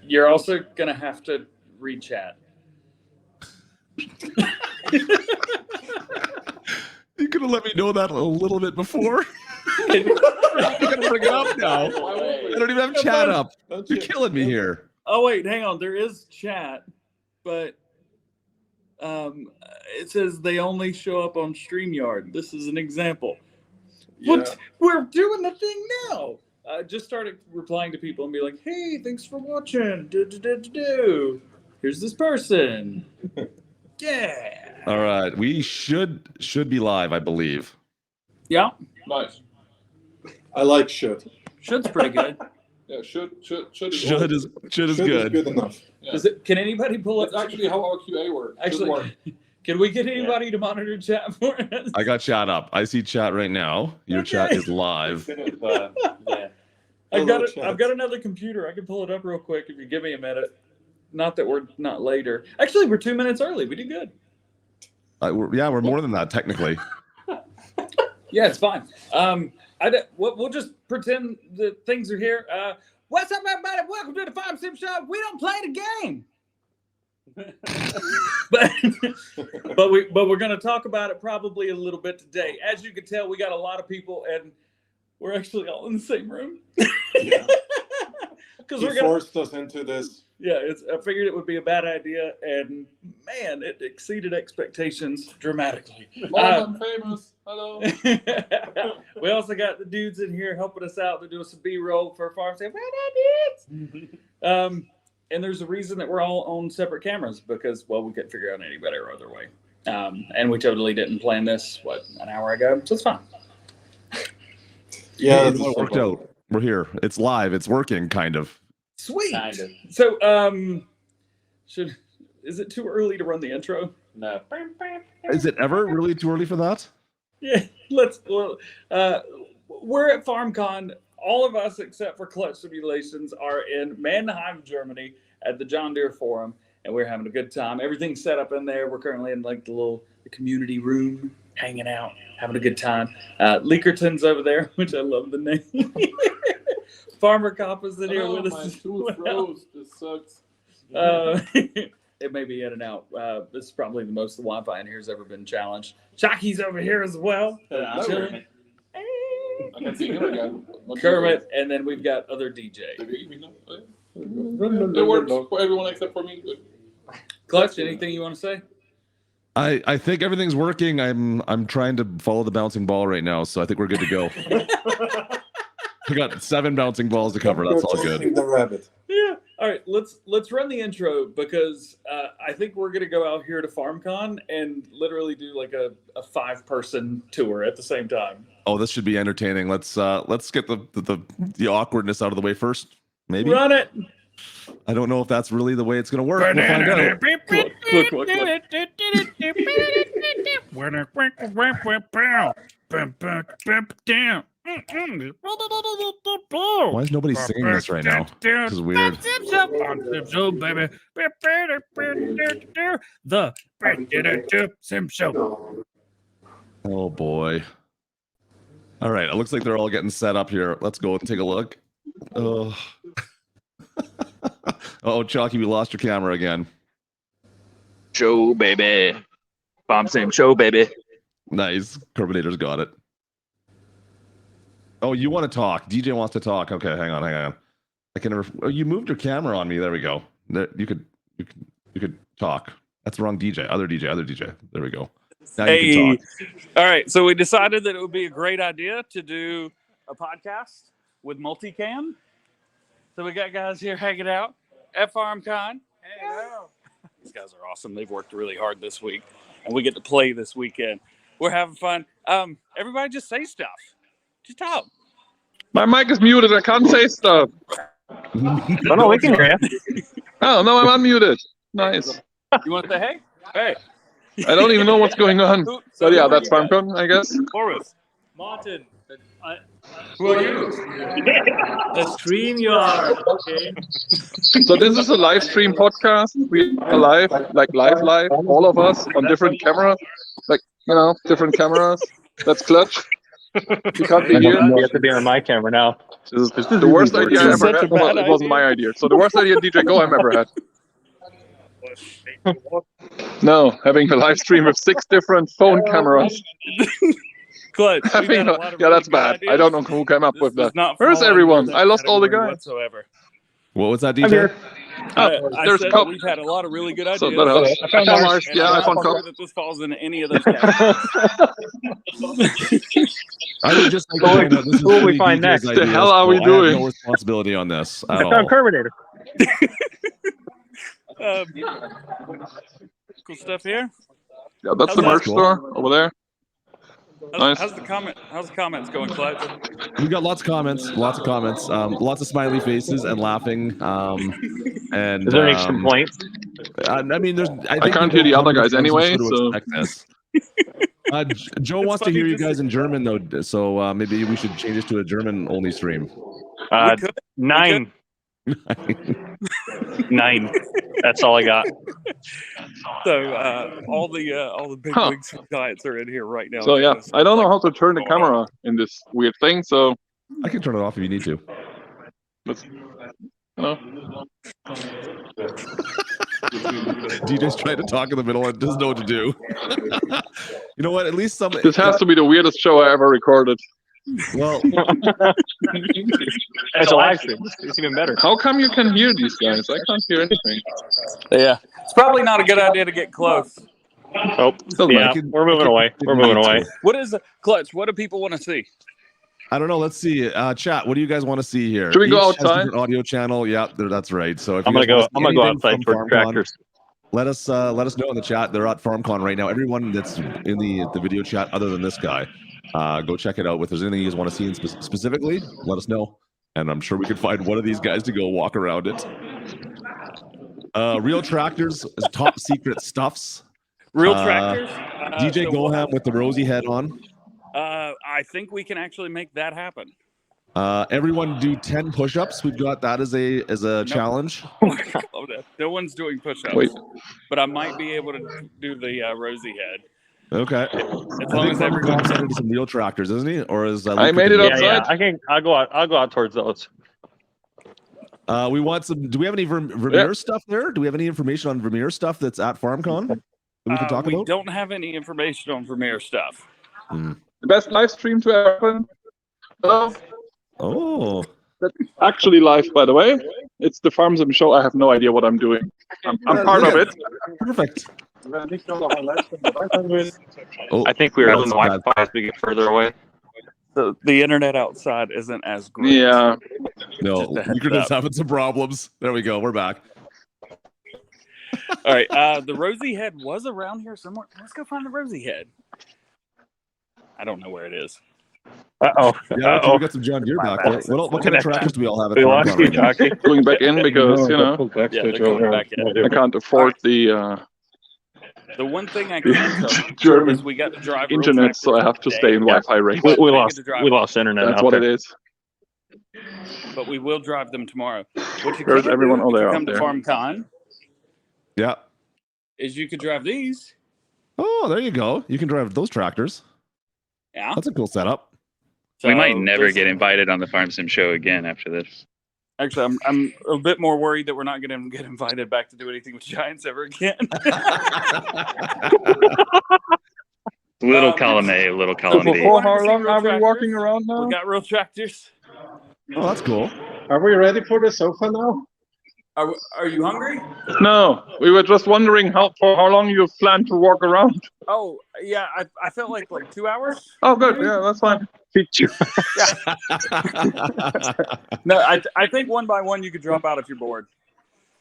You're also gonna have to read chat. You could have let me know that a little bit before. You're gonna bring it up now. I don't even have chat up. You're killing me here. Oh wait, hang on. There is chat, but it says they only show up on StreamYard. This is an example. Yeah. What? We're doing the thing now. Just started replying to people and be like, "Hey, thanks for watching. Here's this person." Yeah. All right, we should be live, I believe. Yeah. Nice. I like should. Should's pretty good. Yeah, should is good. Good enough. Yeah. Can anybody pull up? That's actually how our QA works. Actually, can we get anybody to monitor chat for us? I got chat up. I see chat right now. Your chat is live. Yeah. I've got another computer. I can pull it up real quick if you give me a minute. Not that we're not later. Actually, we're 2 minutes early. We did good. We're more than that technically. Yeah, it's fine. We'll just pretend that things are here. What's up, everybody? Welcome to the Farm Sim Show. We don't play the game, but we're going to talk about it probably a little bit today. As you can tell, we got a lot of people, and we're actually all in the same room. Because he forced us into this. Yeah, I figured it would be a bad idea, and man, it exceeded expectations dramatically. Mom, I'm famous. Hello. We also got the dudes in here helping us out. They're doing some B-roll for Farm Sim. And there's a reason that we're all on separate cameras because, well, we couldn't figure out any better other way. And we totally didn't plan this, an hour ago? So it's fine. Yeah, it worked out. We're here. It's live. It's working, kind of. Sweet. Kind of. So, is it too early to run the intro? No. Is it ever really too early for that? Yeah, we're at FarmCon. All of us except for Klutch Simulations are in Mannheim, Germany at the John Deere Forum, and we're having a good time. Everything's set up in there. We're currently in like the community room, hanging out, having a good time. Leakerton's over there, which I love the name. Farmer Cop is in here with us. My tooth froze. This sucks. It may be in and out. This is probably the most the Wi-Fi in here has ever been challenged. Chalky's over here as well. I can see him again. Kermit, and then we've got other DJ. It works for everyone except for me. Klutch, anything you want to say? I think everything's working. I'm trying to follow the bouncing ball right now, so I think we're good to go. We got 7 bouncing balls to cover. That's all good. The rabbit. Yeah. All right. Let's run the intro because I think we're gonna go out here to FarmCon and literally do like a 5-person tour at the same time. Oh, this should be entertaining. Let's get the awkwardness out of the way first. Maybe run it. I don't know if that's really the way it's gonna work. We'll find out. Why is nobody singing this right now? This is weird. The Sim Show. Oh boy. All right, it looks like they're all getting set up here. Let's go and take a look. Oh, Chalky, we lost your camera again. Show, baby. Farm Sim Show, baby. Nice. Carbonator's got it. Oh, you want to talk? DJ wants to talk. Okay, hang on. I can never. Oh, you moved your camera on me. There we go. You could talk. That's the wrong DJ. Other DJ. There we go. Now you can talk. All right. So we decided that it would be a great idea to do a podcast with multicam. So we got guys here hanging out at FarmCon. These guys are awesome. They've worked really hard this week, and we get to play this weekend. We're having fun. Everybody just say stuff. Just talk. My mic is muted. I can't say stuff. Oh, no, we can hear you. Oh, no, I'm unmuted. Nice. You want to say hey? Hey. I don't even know what's going on. But yeah, that's FarmCon, I guess. Boris. Martin. Who are you? The stream you are. Okay. So this is a live stream podcast. We are live, live, all of us on different camera. Different cameras. That's Klutch. You can't be here. You have to be on my camera now. This is the worst idea I This is ever such a had. Well, bad it wasn't my idea. So the worst idea DJ Goham ever had. No, having a live stream with 6 different phone cameras. Clutch, we've Having had a lot of yeah, really that's good bad. ideas. I don't know who came up This with does that. not Where's fall under everyone? that I lost all the category guys. whatsoever. What was that, I'm DJ? here. I There's said Cup. that we've had a lot of really good ideas. So that helps. I found Mars. And Yeah, I'm I not found sure Cup. that this falls into any of those categories. I would just like to point out this is Who will we fully find DJ's next? idea, The hell are so we I have doing? no responsibility on this at I all. found Terminator. Cool stuff here. Yeah, that's How's the that? merch store over there. Nice. How's the comments going, Klutch? We got lots of comments, lots of smiley faces and laughing. And Is there any complaints? I mean, I think can't people hear the other come guys to anyway, sort of so- expect this. Joe wants to funny hear you just guys in German though, so maybe we should change this to a German-only stream. We could. 9. 9. That's all I got. So all the big wigs and giants are in here right now. So yeah, I don't know how to turn the camera in this weird thing. So I can turn it off if you need to. let's, no. DJ's trying to talk in the middle and doesn't know what to do. You know what? At least some. This has to be the weirdest show I ever recorded. Well, It's a live stream. It's even better. How come you can hear these guys? I can't hear anything. Yeah, it's probably not a good idea to get close. Oh, yeah, we're moving away. We're moving away. What is Klutch? What do people want to see? I don't know. Let's see. Chat. What do you guys want to see here? Should we go Each has a outside? different audio channel. Yeah, that's right. So if I'm you gonna guys go. wanna see I'm gonna go anything outside from toward FarmCon, tractors. let us know in the chat. They're at FarmCon right now. Everyone that's in the video chat, other than this guy, go check it out. If there's anything you guys want to see in specifically, let us know, and I'm sure we can find one of these guys to go walk around it. Real tractors is top secret stuffs. Real tractors? DJ so Goham with the rosy head on. I think we can actually make that happen. Everyone do 10 push-ups. We've got that as a challenge. No one's doing push-ups. Wait. But I might be able to do the rosy head. Okay. As I long think as Farmer everyone. Goham said it is some real tractors, isn't he? Or is I made it Yeah, outside. yeah. I'll go out. I'll go out towards those. We want some. Do we have any Vermeer stuff there? Do we have any information on Vermeer stuff that's at FarmCon that we can talk we about? don't have any information on Vermeer stuff. The best live stream to ever happen. Oh. That's actually live, by the way. It's the FarmSim show. I have no idea what I'm doing. I'm part of it. Perfect. Oh, I think we were on the that's Wi-Fi as we get further away. The internet outside isn't as great. Yeah. no, Just a heads you're just up. having some problems. There we go. We're back. All right. The rosy head was around here somewhere. Let's go find the rosy head. I don't know where it is. Uh-oh. Yeah, we got some John Deere back there. What kind of tractors do we all have at We lost FarmCon you, right now? Jockey. Going back in because, you know, Yeah, they're going back in. I can't afford the The one thing I can tell you German is we got to drive real internet, so I have to tractors stay in today, Wi-Fi range. We They lost. get to drive We lost internet. That's out what there. it is. but we will drive them tomorrow. What you Where's can everyone? do Oh, if you they're come out to there. FarmCon Yeah. is you could drive these. Oh, there you go. You can drive those tractors. Yeah. That's a cool setup. We might So never there's- get invited on the FarmSim show again after this. Actually, I'm a bit more worried that we're not going to get invited back to do anything with Giants ever again. Little column A, little column B. For how long are we walking around now? We got real tractors. Oh, that's cool. Are we ready for the sofa now? Are you hungry? No, we were just wondering for how long you plan to walk around. Oh, yeah. I felt like 2 hours. Oh, good. Yeah, that's fine. No, I think one by one you could drop out if you're bored.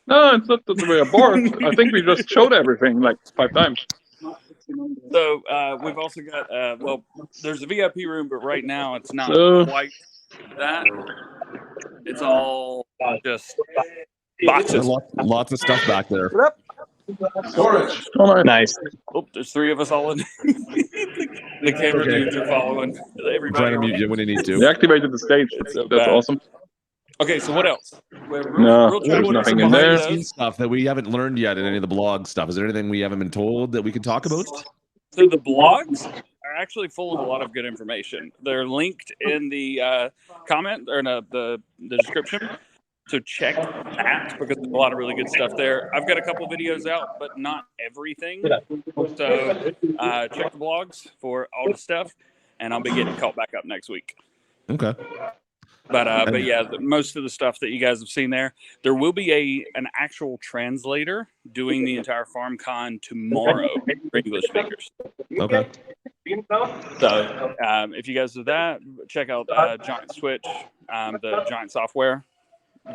No, it's not that we are bored. I think we just showed everything like 5 times. So we've also got there's a VIP room, but right now it's not So- quite that. It's all just boxes. Lots of stuff back there. Storage. Oh, nice. Nice. Oh, there's 3 of us all in. The camera Okay. dudes are following everybody. Trying to mute you when you need We to. activated the stage. so That's bad. awesome. Okay, so what else? We have No, real there's tractors nothing in behind there. us. Seen stuff that we haven't learned yet in any of the blog stuff. Is there anything we haven't been told that we can talk about? So the blogs are actually full of a lot of good information. They're linked in the comment or no, the description. So check that because there's a lot of really good stuff there. I've got a couple videos out, but not everything. So check the blogs for all the stuff, and I'll be getting caught back up next week. Okay. But yeah, most of the stuff that you guys have seen there will be an actual translator doing the entire FarmCon tomorrow for English speakers. Okay. So if you guys do that, check out Giant Switch, the Giant software.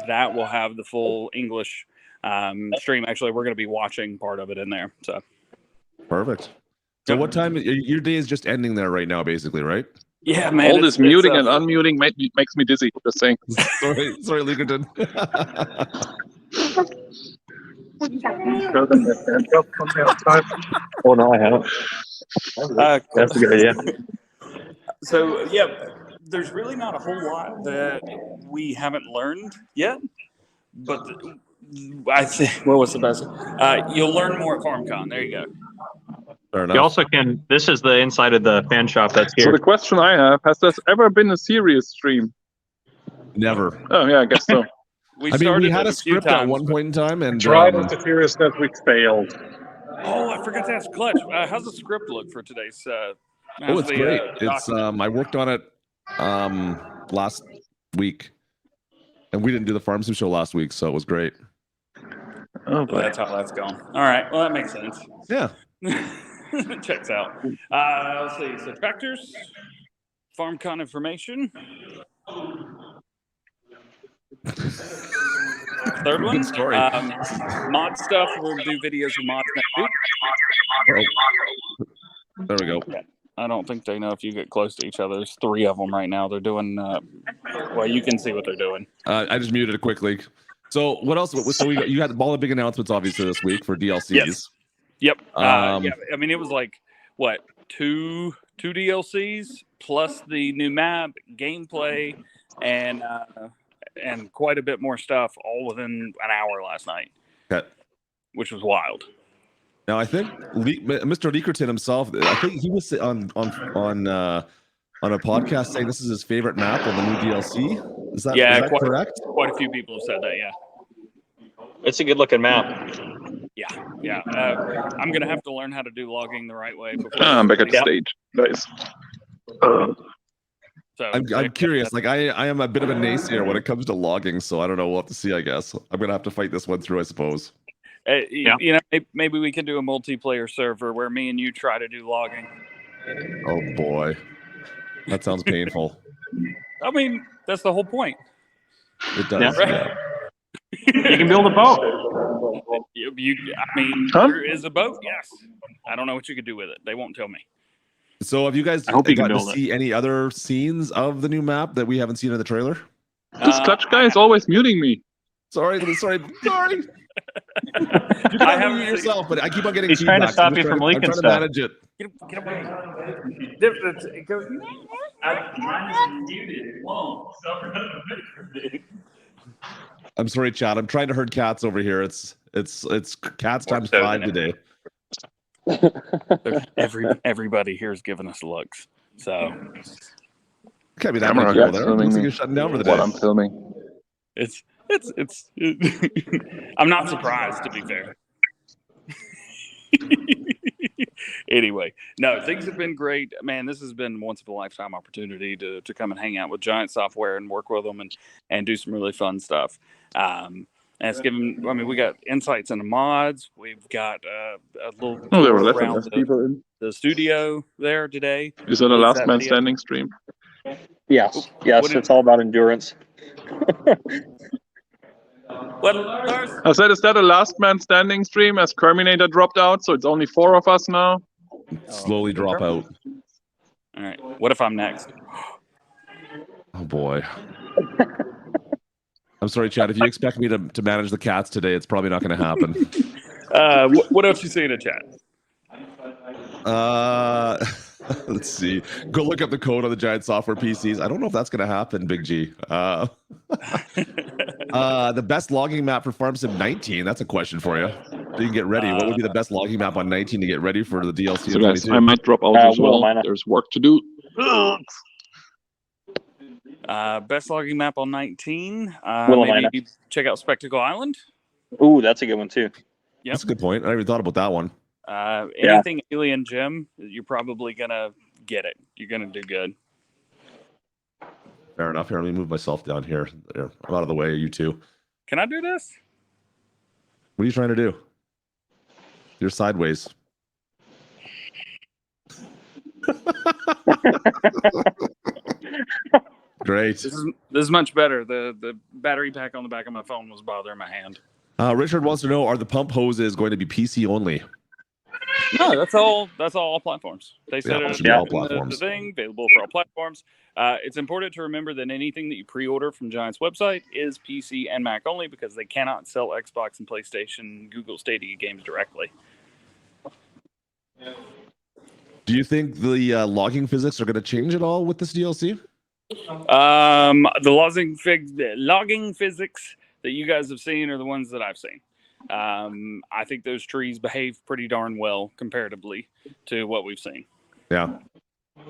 That will have the full English stream. Actually, we're going to be watching part of it in there. So perfect. So what time? Your day is just ending there right now, basically, right? Yeah, man. All this muting and unmuting makes me dizzy. Just saying. sorry, Lincoln. Oh no, I haven't. That's a good idea. So yeah, there's really not a whole lot that we haven't learned yet, but I think what was the best? You'll learn more at FarmCon. There you go. Fair enough. You also can. This is the inside of the fan shop that's So here. the question I have: has there ever been a serious stream? Never. Oh yeah, I guess so. We had a script at one point in time, and Tried with the seriousness, we failed. Oh, I forgot to ask Klutch. How's the script look for today's? it's great. It's I worked on it last week, and we didn't do the Farm Sim show last week, so it was great. Oh, boy. That's how that's going. All right. Well, that makes sense. Yeah. Checks out. Let's see. So tractors, FarmCon information. Third one. Good story. Mod stuff. We'll do videos of mods next week. Oh. There we go. Yeah. I don't think they know if you get close to each other. There's 3 of them right now. They're doing. Well, you can see what they're doing. I just muted it quickly. So what else? So you had all the big announcements obviously this week for DLCs. Yes. Yep. Yeah. I mean, it was like what two DLCs plus the new map, gameplay, and quite a bit more stuff all within an hour last night. Okay. Which was wild. Now I think Mr. Leakerton himself, I think he was on a podcast saying this is his favorite map on the new DLC. Is that correct? Quite a few people have said that. Yeah. It's a good looking map. Yeah. I'm gonna have to learn how to do logging the right way. I'm back at the stage. Nice. So I'm curious. Like I am a bit of a naysayer when it comes to logging, so I don't know. We'll have to see. I guess I'm gonna have to fight this one through, I suppose. You know, maybe we can do a multiplayer server where me and you try to do logging. Oh boy, that sounds painful. I mean, that's the whole point. It does. Right? Yeah. You can build a boat. There is a boat. Yes. I don't know what you could do with it. They won't tell me. So have you guys gotten to see any other scenes of the new map that we haven't seen in the trailer? This Klutch guy is always muting me. Sorry. You I haven't mute yourself, but I keep on getting. He's trying to stop you from leaking stuff. I'm trying to manage it. Get away. It goes. Mine is muted. It won't. I'm sorry, Chad. I'm trying to herd cats over here. It's cats times 5 today. Everybody here is giving us looks. So can't be that many people there. Looks like you're shutting down for the day. What I'm filming. It's I'm not surprised, to be fair. Anyway, no, things have been great. Man, this has been once in a lifetime opportunity to come and hang out with Giant Software and work with them and do some really fun stuff. And it's given, I mean, we got insights into mods. We've got a little there were around the studio there today. Is that a last man standing stream? Yes, it's all about endurance. I said, is that a last man standing stream as Terminator dropped out? So it's only 4 of us now? Slowly drop out. All right. What if I'm next? Oh boy. I'm sorry, Chad. If you expect me to manage the cats today, it's probably not going to happen. What else you see in the chat? Let's see. Go look up the code on the Giant Software PCs. I don't know if that's going to happen, Big G. The best logging map for Farm Sim 19. That's a question for you. So you can get ready. What would be the best logging map on 19 to get ready for the DLC So of guys, 22? I might drop out as well. Willamina. There's work to do. Best logging map on 19. Willamina. Maybe check out Spectacle Island. Ooh, that's a good one too. Yep. That's a good point. I never even thought about that one. Anything Alien Gym, you're probably gonna get it. You're gonna do good. Fair enough. Here, let me move myself down here. There. I'm out of the way. You two. Can I do this? What are you trying to do? You're sideways. Great. This is much better. The battery pack on the back of my phone was bothering my hand. Richard wants to know: are the pump hoses going to be PC only? No, that's all platforms. They said it it should be all the platforms. thing available for all platforms. It's important to remember that anything that you pre-order from Giant's website is PC and Mac only because they cannot sell Xbox and PlayStation, Google Stadia games directly. Do you think the logging physics are going to change at all with this DLC? The logging physics that you guys have seen are the ones that I've seen. I think those trees behave pretty darn well comparatively to what we've seen. Yeah,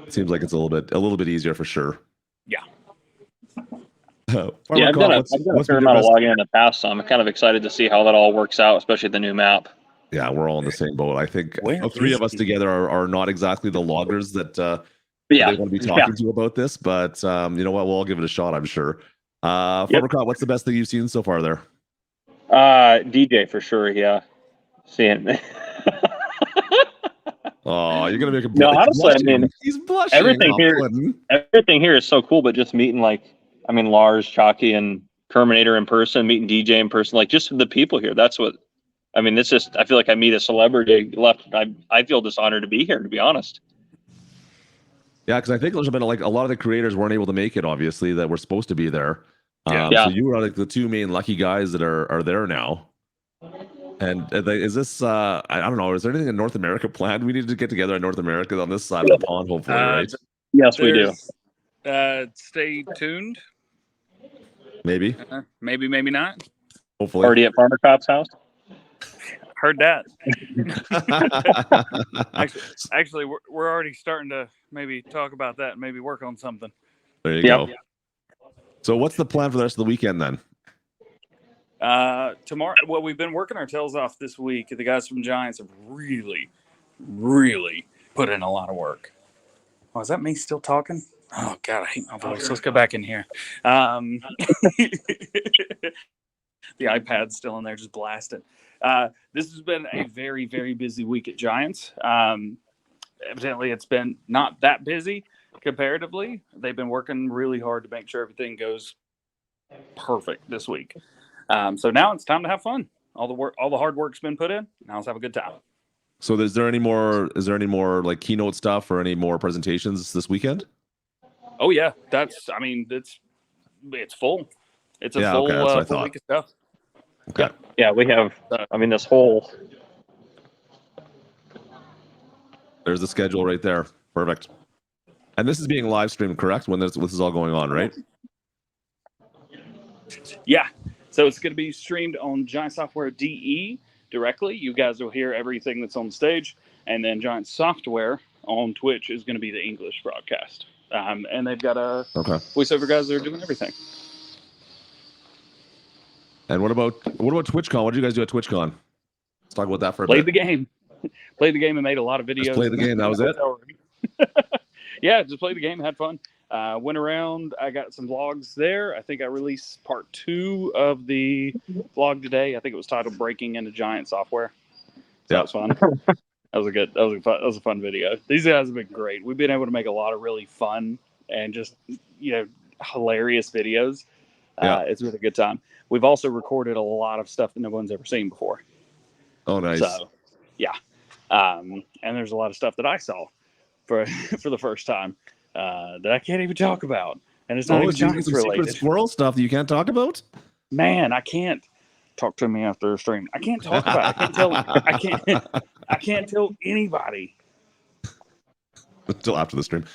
it seems like it's a little bit easier for sure. Yeah. Yeah, I've done a fair amount of logging in the past, so I'm kind of excited to see how that all works out, especially the new map. Yeah, we're all in the same boat. I think Where three is of us he? together are not exactly the loggers that Yeah, they want to be talking to about this, but you know what? We'll all give it a shot, I'm sure. Farmer Cod, what's the best thing you've seen so far there? DJ for sure. Yeah, seeing. Oh, you're gonna make him. No, honestly, I mean, he's blushing. everything here is so cool. But just meeting Lars, Chalky, and Terminator in person, meeting DJ in person, like just the people here. That's what. I mean, it's just. I feel like I meet a celebrity. I feel dishonored to be here, to be honest. Yeah, because I think there's been a lot of the creators weren't able to make it, obviously, that were supposed to be there. Yeah. So you were like the two main lucky guys that are there now. And is this? I don't know. Is there anything in North America planned? We need to get together in North America on this side of the pond, hopefully, right? Yes, we do. Stay tuned. Maybe. Maybe not. Hopefully. Already at Farmer Cop's house. Heard that. actually, we're already starting to maybe talk about that and maybe work on something. There you go. So what's the plan for the rest of the weekend then? Tomorrow, well, we've been working our tails off this week. The guys from Giants have really, really put in a lot of work. Oh, is that me still talking? Oh, God, I hate my voice. Let's go back in here. The iPad's still in there, just blasting. This has been a very, very busy week at Giants. Evidently, it's been not that busy comparatively. They've been working really hard to make sure everything goes perfect this week. So now it's time to have fun. All the hard work's been put in. Now let's have a good time. So is there any more like keynote stuff or any more presentations this weekend? Oh yeah, it's full. It's a full week of stuff. Okay. Yeah, we have. This whole. There's the schedule right there. Perfect. And this is being live streamed, correct? When this is all going on, right? Yeah. So it's going to be streamed on Giant Software DE directly. You guys will hear everything that's on stage, and then Giant Software on Twitch is going to be the English broadcast. And they've got voiceover guys that are doing everything. And what about TwitchCon? What did you guys do at TwitchCon? Let's talk about that for a bit. Played the game and made a lot of videos. Just played the game. That was it? Yeah, just played the game, had fun. Went around. I got some vlogs there. I think I released part 2 of the vlog today. I think it was titled "Breaking into Giant Software." So that was fun. That was a fun video. These guys have been great. We've been able to make a lot of really fun and just hilarious videos. It's been a good time. We've also recorded a lot of stuff that no one's ever seen before. Oh, nice. So, yeah. And there's a lot of stuff that I saw for the first time that I can't even talk about, and it's not even Giants related. Secret squirrel stuff that you can't talk about. Man, I can't talk to me after a stream. I can't talk about it. I can't tell anybody Until after the stream.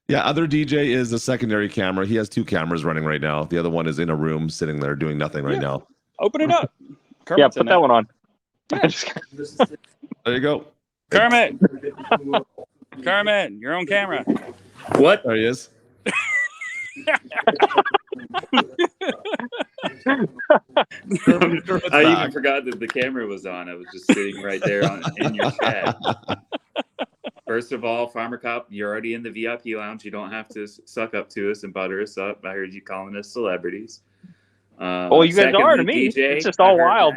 Yeah, other DJ is a secondary camera. He has 2 cameras running right now. The other one is in a room sitting there doing nothing right now. Open it up. Yeah, Kermit's put in that one on. Yeah. There you go. Kermit. Kermit, you're on camera. What? There he is. I even forgot that the camera was on. I was just sitting right there in your chat. First of all, Farmer Cop, you're already in the VIP lounge. You don't have to suck up to us and butter us up. I heard you calling us celebrities. Well, you guys are to me. DJ, it's just all wild.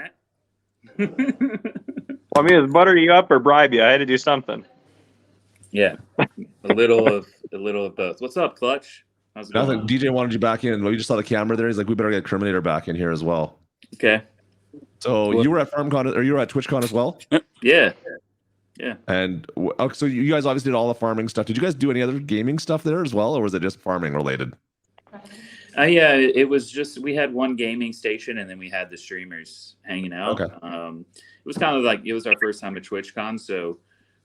Well, I mean, it's butter you up or bribe you. I had to do something. Yeah, a little of both. What's up, Klutch? How's it I going? think DJ wanted you back in. Well, you just saw the camera there. He's like, we better get Terminator back in here as well. Okay. So you were at FarmCon, or you were at TwitchCon as well? Yeah. And so you guys obviously did all the farming stuff. Did you guys do any other gaming stuff there as well, or was it just farming related? Yeah, it was just we had one gaming station, and then we had the streamers hanging out. Okay. It was kind of like it was our first time at TwitchCon, so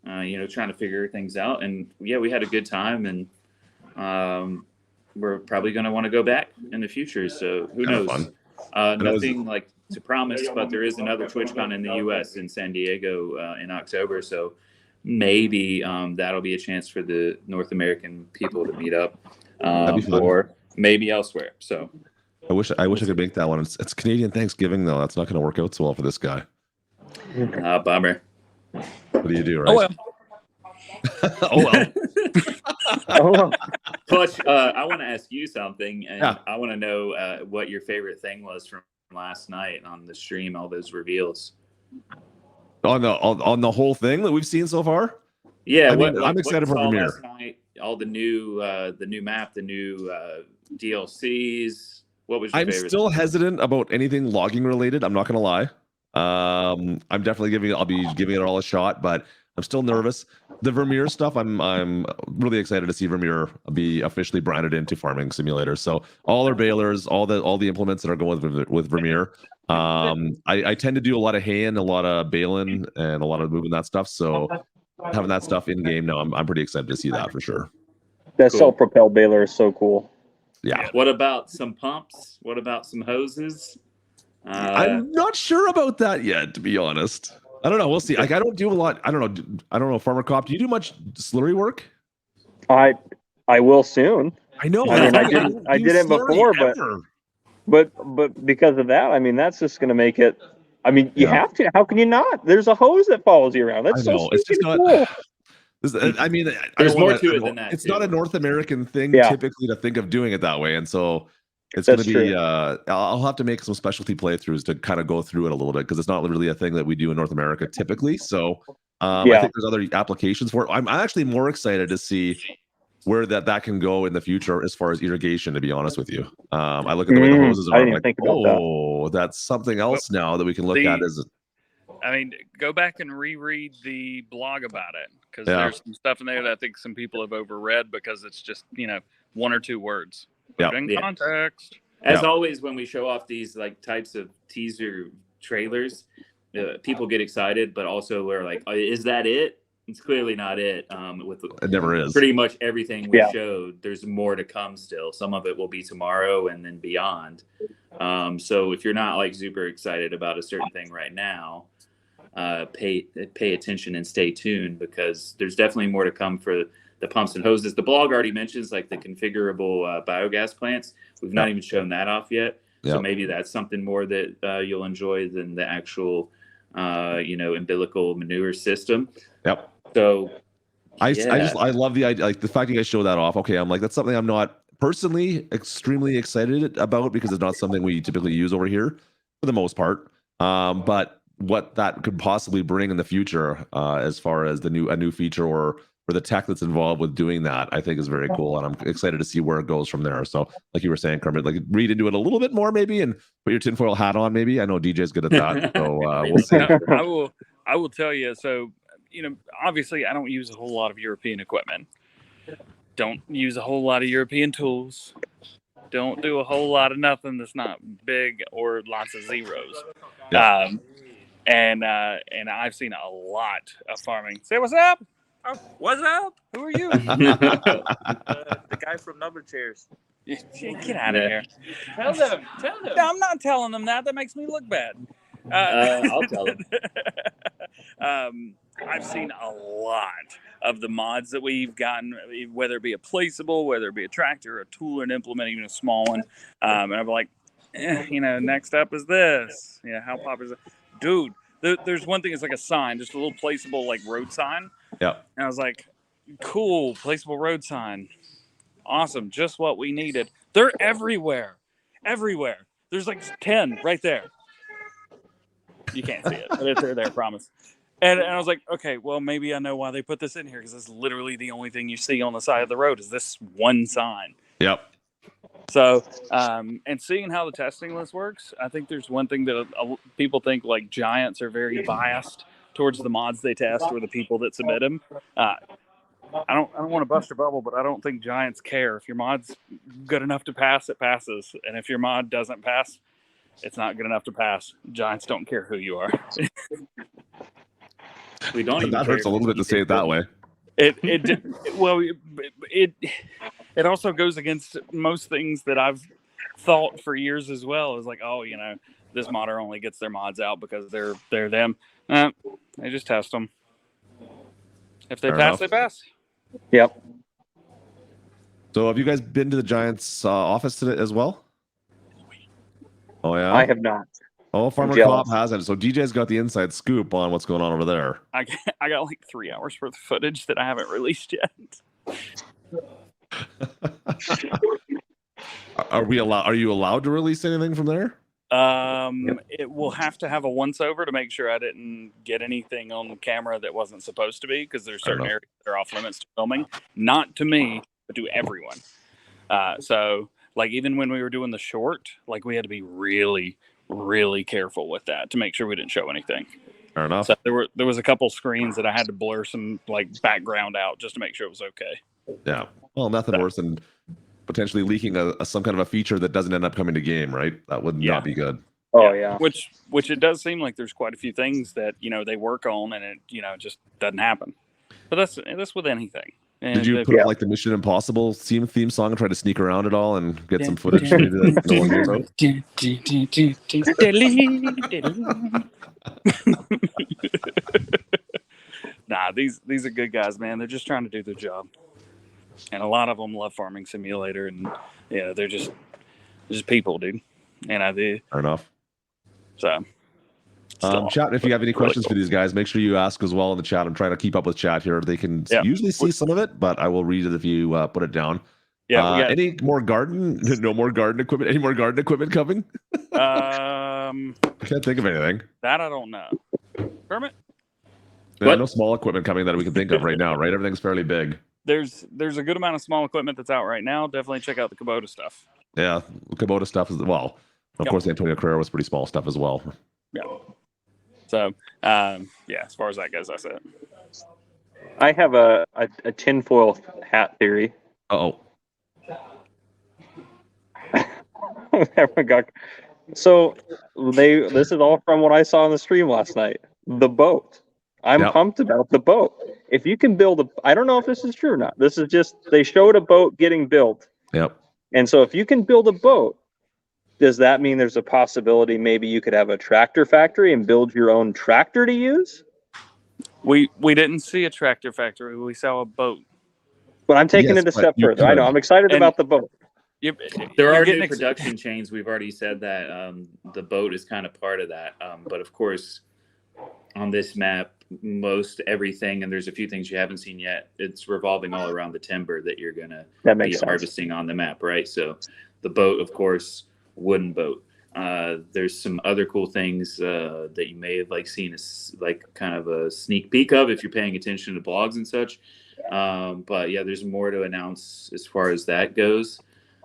trying to figure things out, and yeah, we had a good time, and we're probably going to want to go back in the future. So who knows? Nothing like to promise, but there is another TwitchCon in the U.S. in San Diego in October, so maybe that'll be a chance for the North American people to meet up, or maybe elsewhere. So I wish I could make that one. It's Canadian Thanksgiving though. That's not going to work out so well for this guy. Bummer. What do you do, right? Oh well. Oh well. Oh, well. Klutch, I want to ask you something, and Yeah. I want to know what your favorite thing was from last night on the stream. All those reveals on the whole thing that we've seen so far. Yeah, I'm excited for Premiere. Last night, all the new map, the new DLCs. What was your favorite? I'm still hesitant about anything logging related. I'm not gonna lie. I'm definitely I'll be giving it all a shot, but I'm still nervous. The Vermeer stuff, I'm really excited to see Vermeer be officially branded into Farming Simulator. So all our balers, all the implements that are going with Vermeer. I tend to do a lot of haying, a lot of baling, and a lot of moving that stuff. So having that stuff in game now, I'm pretty excited to see that for sure. That Cool. self-propelled baler is so cool. Yeah. What about some pumps? What about some hoses? I'm not sure about that yet, to be honest. I don't know. We'll see. Like, I don't do a lot. I don't know. Farmer Cop, do you do much slurry work? I will soon. I know. I mean, I did it before, but because of that, I mean, that's just going to make it. I mean, you have to. How can you not? There's a hose that follows you around. That's so it's just not. cool. I mean, There's more to it than that. It's not a North American thing typically to think of doing it that way, and so it's going to be. I'll have to make some specialty playthroughs to kind of go through it a little bit because it's not really a thing that we do in North America typically. So I think there's other applications for it. I'm actually more excited to see where that can go in the future as far as irrigation. To be honest with you, I look at the way the hoses are. I I'm didn't like, think about that's something else now that we can look at as. I mean, go back and reread the blog about it because there's some stuff in there that I think some people have overread because it's just, one or two words. Put in context. As always, when we show off these like types of teaser trailers, people get excited, but also we're like, is that it? It's clearly not it. It never is. Pretty much everything we showed, there's more to come still. Some of it will be tomorrow and then beyond. So if you're not like super excited about a certain thing right now, pay attention and stay tuned because there's definitely more to come for the pumps and hoses. The blog already mentions like the configurable biogas plants. We've not even shown that off yet. So maybe that's something more that you'll enjoy than the actual, umbilical manure system. Yep. So I love the idea, like the fact you guys show that off. Okay, I'm like, that's something I'm not personally extremely excited about because it's not something we typically use over here for the most part. But what that could possibly bring in the future, as far as a new feature or the tech that's involved with doing that, I think is very cool, and I'm excited to see where it goes from there. So, like you were saying, Kermit, like read into it a little bit more, maybe, and put your tinfoil hat on. Maybe I know DJ's good at that, so we'll see. I will tell you. So, obviously, I don't use a whole lot of European equipment. Don't use a whole lot of European tools. Don't do a whole lot of nothing that's not big or lots of zeros. Yeah. And I've seen a lot of farming. Say what's up. Oh, what's up? Who are you? The guy from Number Chairs. Get out of here. Tell them. Tell them. No, I'm not telling them that. That makes me look bad. I'll tell them. I've seen a lot of the mods that we've gotten, whether it be a placeable, whether it be a tractor, a tool, an implement, even a small one. And I'm like, next up is this. Yeah, how popular is it? Dude, there's one thing, it's like a sign, just a little placeable like road sign. Yeah. And I was like, cool, placeable road sign. Awesome, just what we needed. They're everywhere. Everywhere. There's like 10 right there. You can't see it, but they're there, I promise. And I was like, okay, well, maybe I know why they put this in here, because it's literally the only thing you see on the side of the road is this one sign. Yep. So, and seeing how the testing list works, I think there's one thing that people think, like, Giants are very biased towards the mods they test or the people that submit them. I don't want to bust your bubble, but I don't think Giants care. If your mod's good enough to pass, it passes. And if your mod doesn't pass, it's not good enough to pass. Giants don't care who you are. We don't even That hurts a little bit to say it that way. It also goes against most things that I've thought for years as well. Is like, oh, this modder only gets their mods out because they're them. They just test them. If they Fair pass, enough. they pass. Yep. So have you guys been to the Giants office today as well? Oh yeah. I have not. Oh, Farmer jealous. Cop hasn't. So DJ's got the inside scoop on what's going on over there. I got like 3 hours worth of footage that I haven't released yet. Are you allowed to release anything from there? It will have to have a once over to make sure I didn't get anything on camera that wasn't supposed to be, because there's certain areas that are off limits to filming, not to me, but to everyone. So like even when we were doing the short, like we had to be really, really careful with that to make sure we didn't show anything. Fair enough. So there was a couple screens that I had to blur some like background out just to make sure it was okay. Yeah. Well, nothing worse than potentially leaking some kind of a feature that doesn't end up coming to game, right? That would not be good. Oh yeah. Which it does seem like there's quite a few things that they work on and it just doesn't happen. But that's with anything. And did you put up like the Mission Impossible theme song and try to sneak around it all and get some footage maybe that no one knows about? Nah, these are good guys, man. They're just trying to do their job. And a lot of them love Farming Simulator, and they're just people, dude. And I do. Fair enough. So, chat, if you have any questions for these guys, make sure you ask as well in the chat. I'm trying to keep up with chat here. They can usually see some of it, but I will read it if you put it down. Yeah. Any more garden? No more garden equipment. Any more garden equipment coming? I can't think of anything. That I don't know. Kermit? Yeah, no small equipment coming that we can think of right now, right? Everything's fairly big. There's a good amount of small equipment that's out right now. Definitely check out the Kubota stuff. Yeah, Kubota stuff as well. Of course, the Antonio Carrera was pretty small stuff as well. Yeah. So, as far as that goes, that's it. I have a tinfoil hat theory. Uh-oh. So this is all from what I saw on the stream last night. The boat. I'm pumped about the boat. If you can build I don't know if this is true or not. This is just, they showed a boat getting built. Yep. And so if you can build a boat, does that mean there's a possibility maybe you could have a tractor factory and build your own tractor to use? We didn't see a tractor factory. We saw a boat. But I'm taking it a step further. I know. I'm excited about the boat. There are new production chains. We've already said that the boat is kind of part of that. But of course, on this map, most everything, and there's a few things you haven't seen yet, it's revolving all around the timber that you're going to be harvesting on the map, right? So the boat, of course, wooden boat. There's some other cool things that you may have seen like kind of a sneak peek of if you're paying attention to blogs and such. But yeah, there's more to announce as far as that goes.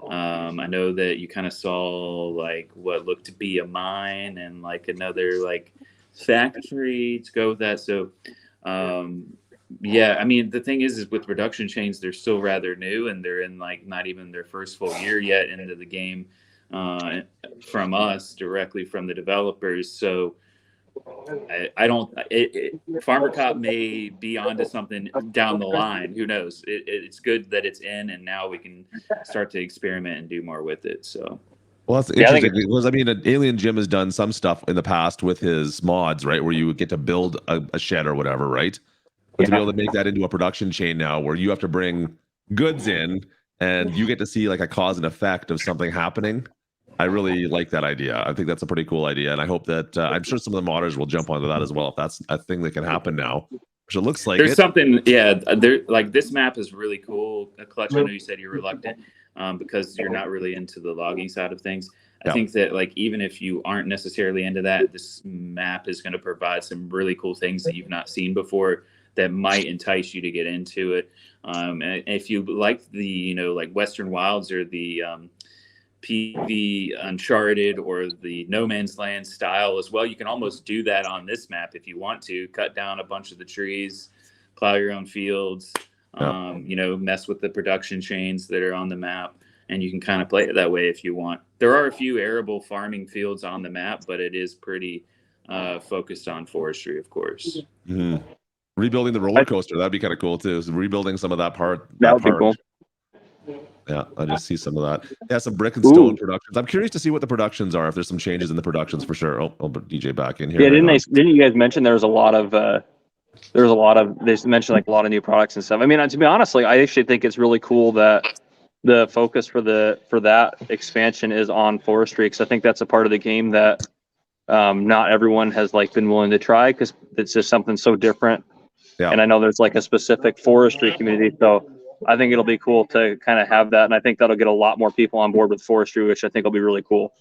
I know that you kind of saw like what looked to be a mine and like another like factory to go with that. So yeah, I mean the thing is with production chains, they're still rather new and they're in like not even their first full year yet into the game from us directly from the developers. So I don't. Farmer Cop may be onto something down the line. Who knows? It's good that it's in, and now we can start to experiment and do more with it. So. Well, that's Yeah, I interesting think because I mean, Alien Jim has done some stuff in the past with his mods, right? Where you would get to build a shed or whatever, right? But to be able to make that into a production chain now, where you have to bring goods in and you get to see like a cause and effect of something happening. I really like that idea. I think that's a pretty cool idea, and I hope that I'm sure some of the modders will jump onto that as well if that's a thing that can happen now. Which it looks like There's something, yeah. There, like this map is really cool. Clutch, I know you said you're reluctant because you're not really into the logging side of things. I think that like even if you aren't necessarily into that, this map is going to provide some really cool things that you've not seen before that might entice you to get into it. And if you like the like Western Wilds or the PV Uncharted or the No Man's Land style as well, you can almost do that on this map if you want to. Cut down a bunch of the trees, plow your own fields, mess with the production chains that are on the map, and you can kind of play it that way if you want. There are a few arable farming fields on the map, but it is pretty focused on forestry, of course. Mm-hmm. Rebuilding the roller coaster, that'd be kind of cool too. So rebuilding some of that part. That would be cool. Yeah, I just see some of that. Yeah, some brick and stone productions. I'm curious to see what the productions are. If there's some changes in the productions for sure. I'll put DJ back in here. Yeah, didn't you guys mention there was a lot of they mentioned like a lot of new products and stuff. I mean, to be honest, like I actually think it's really cool that the focus for that expansion is on forestry, because I think that's a part of the game that not everyone has like been willing to try, because it's just something so different. Yeah. And I know there's like a specific forestry community, so I think it'll be cool to kind of have that, and I think that'll get a lot more people on board with forestry, which I think will be really cool.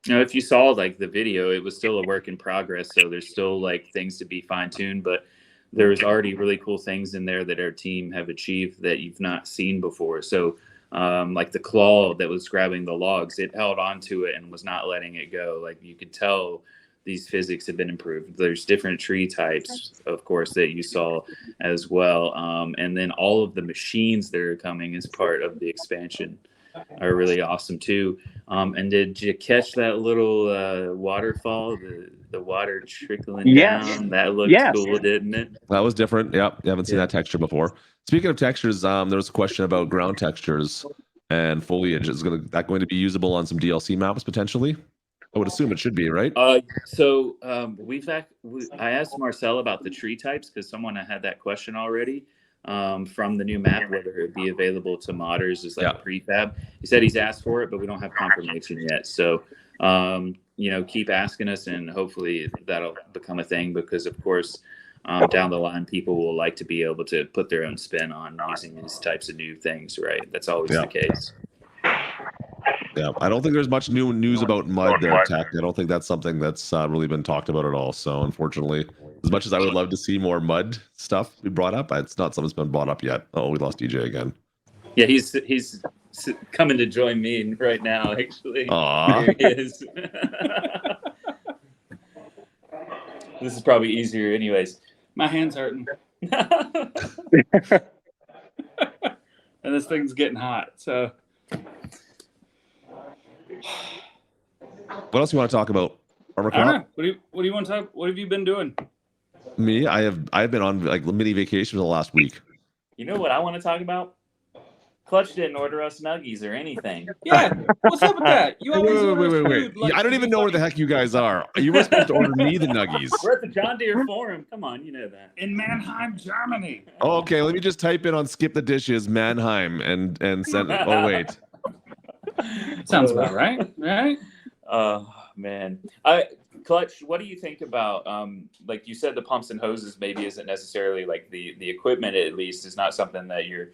If you saw like the video, it was still a work in progress, so there's still like things to be fine-tuned, but there's already really cool things in there that our team have achieved that you've not seen before. So like the claw that was grabbing the logs, it held onto it and was not letting it go. Like you could tell these physics have been improved. There's different tree types, of course, that you saw as well. And then all of the machines that are coming as part of the expansion are really awesome too. And did you catch that little waterfall, the water trickling down? That looked cool, didn't it? That was different. Yeah, you haven't seen that texture before. Speaking of textures, there was a question about ground textures and foliage. Is that going to be usable on some DLC maps potentially? I would assume it should be, right? So I asked Marcel about the tree types because someone had that question already from the new map, whether it would be available to modders as like a prefab. He said he's asked for it, but we don't have confirmation yet. So, keep asking us, and hopefully that'll become a thing, because of course, down the line, people will like to be able to put their own spin on using these types of new things, right? That's always the case. Yeah, I don't think there's much new news about mud there, Tech. I don't think that's something that's really been talked about at all. So unfortunately, as much as I would love to see more mud stuff be brought up, it's not something that's been brought up yet. Oh, we lost DJ again. Yeah, he's coming to join me right now, actually. Aww. Here he is. This is probably easier anyways. My hand's hurting. And this thing's getting hot, so... What else you want to talk about? What do you want to talk? What have you been doing? Me, I've been on like mini vacation for the last week. You know what I want to talk about? Clutch didn't order us nuggies or anything. Yeah, what's up with that? You always wait. Like, I don't even know where the heck you guys are. You were supposed to order me the nuggies. We're at the John Deere Forum. Come on, you know that. In Mannheim, Germany. Oh, okay, let me just type in on Skip the Dishes Mannheim and send it. Oh wait. Sounds about right, right? Oh man, Clutch, what do you think about like you said, the pumps and hoses maybe isn't necessarily like the equipment, at least is not something that you're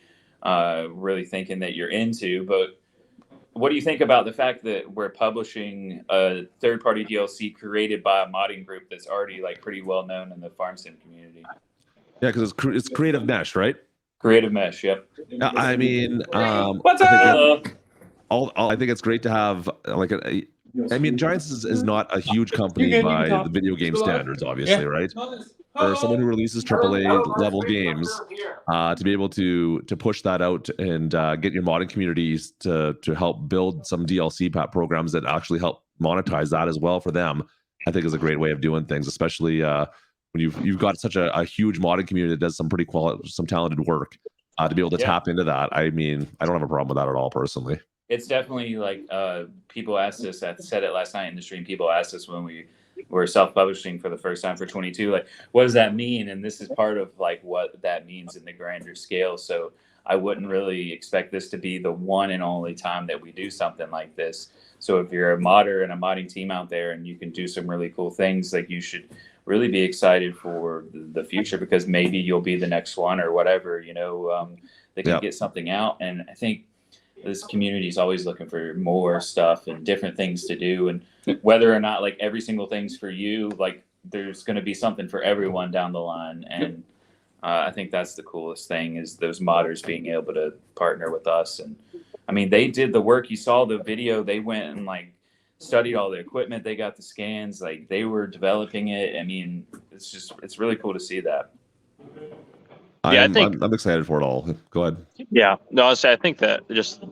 really thinking that you're into, but what do you think about the fact that we're publishing a third-party DLC created by a modding group that's already like pretty well known in the farm sim community? Yeah, because it's Creative Mesh, right? Creative Mesh, yep. I mean, what's up? I think it's great to have like I mean, Giants is not a huge company by the video game standards, obviously, right? For someone who releases AAA level games, to be able to push that out and get your modding communities to help build some DLC programs that actually help monetize that as well for them, I think is a great way of doing things, especially when you've got such a huge modding community that does some pretty some talented work. To be able to tap into that, I mean, I don't have a problem with that at all personally. It's definitely like people asked us. I said it last night in the stream. People asked us when we were self-publishing for the first time for 22, like, what does that mean? And this is part of like what that means in the grander scale. So I wouldn't really expect this to be the one and only time that we do something like this. So if you're a modder and a modding team out there and you can do some really cool things, like, you should really be excited for the future, because maybe you'll be the next one or whatever, they can get something out. And I think this community is always looking for more stuff and different things to do. And whether or not like every single thing's for you, like there's going to be something for everyone down the line. And I think that's the coolest thing, is those modders being able to partner with us. And I mean, they did the work. You saw the video. They went and like studied all the equipment. They got the scans, like they were developing it. I mean, it's really cool to see that. Yeah, I'm excited for it all. Go ahead. Yeah, no, I think that just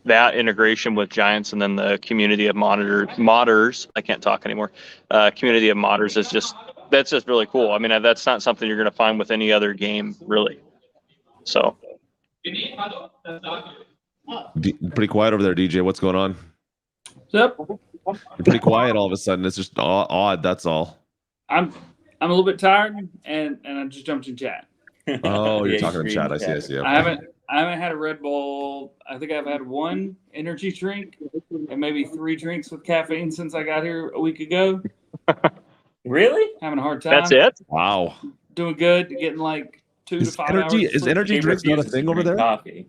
that integration with Giants and then the community of modders, I can't talk anymore. Community of modders that's just really cool. I mean, that's not something you're going to find with any other game, really. So. Pretty quiet over there, DJ. What's going on? Yep. You're pretty quiet all of a sudden. It's just odd. That's all. I'm a little bit tired, and I just jumped in chat. Oh, you're talking in chat. I see. Okay. I haven't had a Red Bull. I think I've had one energy drink and maybe 3 drinks with caffeine since I got here a week ago. Really? Having a hard time. That's it? Wow. Doing good. Getting like 2 to 5 hours. Is energy drinks not a thing over there? Coffee.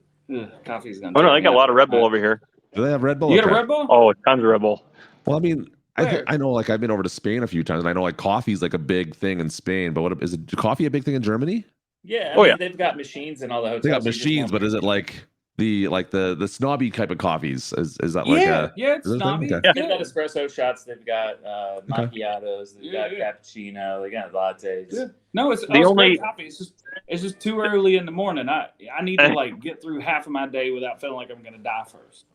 Coffee's gonna. Oh no, they got a lot of Red Bull over here. Do they have Red Bull? You got a Red Bull? Oh, tons of Red Bull. Well, I mean, I know, like, I've been over to Spain a few times, and I know like coffee's like a big thing in Spain. But what is it? Coffee a big thing in Germany? Yeah. I mean, they've got machines in all the hotels. They got machines, but is it like the snobby type of coffees? Is that like it's snobby. Okay. They've got espresso shots. They've got macchiatos. They've got cappuccino. They got lattes. Yeah. No, it's the only coffee. It's just too early in the morning. I need to like get through half of my day without feeling like I'm gonna die first.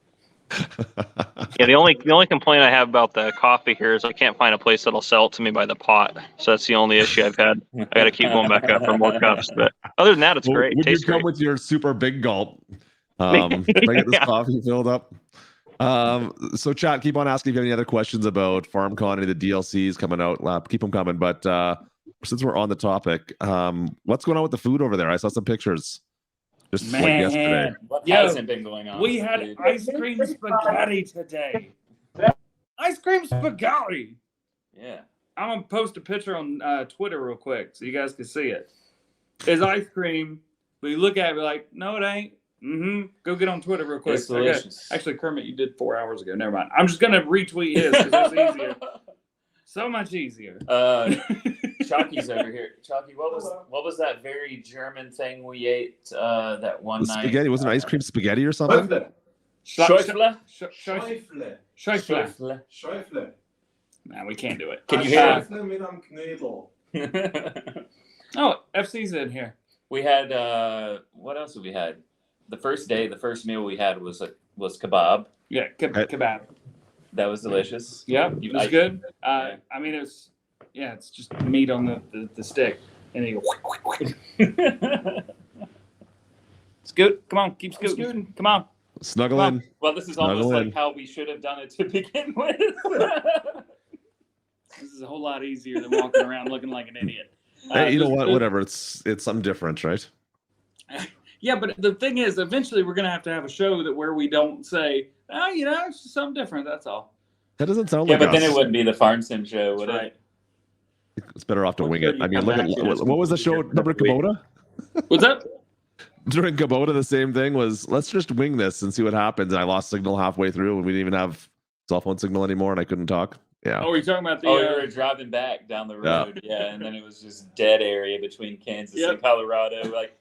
Yeah, the only complaint I have about the coffee here is I can't find a place that'll sell it to me by the pot. So that's the only issue I've had. I got to keep going back up for more cups. But other than that, it's great. Would you Tastes come great. with your super big gulp? I get this coffee filled up. So chat, keep on asking if you have any other questions about FarmCon, any of the DLCs coming out. Keep them coming. But since we're on the topic, what's going on with the food over there? I saw some pictures. Just like yesterday. What hasn't been going on? We had ice cream spaghetti today. Ice cream spaghetti. Yeah. I'm gonna post a picture on Twitter real quick so you guys can see it. It's ice cream, but you look at it like, no, it ain't. Go get on Twitter real quick. It's delicious. Actually, Kermit, you did 4 hours ago. Never mind. I'm just gonna retweet his because it's easier. So much easier. Chalky's over here. Chalky, what was that very German thing we ate that one night? Spaghetti wasn't ice cream spaghetti or something? Scheufele. Scheufele. Nah, we can't do it. Can you hear Scheufele mit am Knödel. Oh, FC's in here. We had what else have we had? The first meal we had was kebab. Yeah, kebab. That was delicious. Yeah, it was good. I mean, it's just meat on the stick, and then you go. Scoot, come on, keep scooting. Come on. Snuggle in. Well, this is almost like how we should have done it to begin with. This is a whole lot easier than walking around looking like an idiot. Hey, you know what? Whatever. It's something different, right? Yeah, but the thing is, eventually we're gonna have to have a show where we don't say, it's just something different. That's all. That doesn't sound like. Yeah, but then it wouldn't be the Farm Sim show, would it? It's better off to wing it. I mean, look at what was the show? Remember Kubota? What's that? During Kubota, the same thing was, let's just wing this and see what happens. And I lost signal halfway through, and we didn't even have cell phone signal anymore, and I couldn't talk. Yeah. Oh, you're talking about the? We were driving back down the road, and then it was just dead area between Kansas and Colorado, like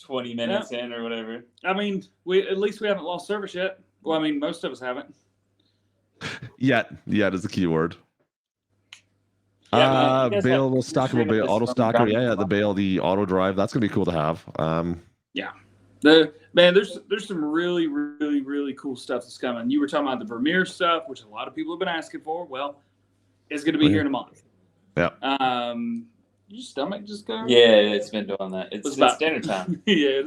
20 minutes in or whatever. I mean, at least we haven't lost service yet. Well, I mean, most of us haven't. Yet is the key word. Yeah, Bale, stackable Bale, auto stacker. Yeah, the Bale, the auto drive. That's gonna be cool to have. Yeah. There's some really, really, really cool stuff that's coming. You were talking about the Vermeer stuff, which a lot of people have been asking for. Well, is going to be here in a month. Yeah. Your stomach just go? Yeah, it's been doing that. It's about dinner time. Yeah,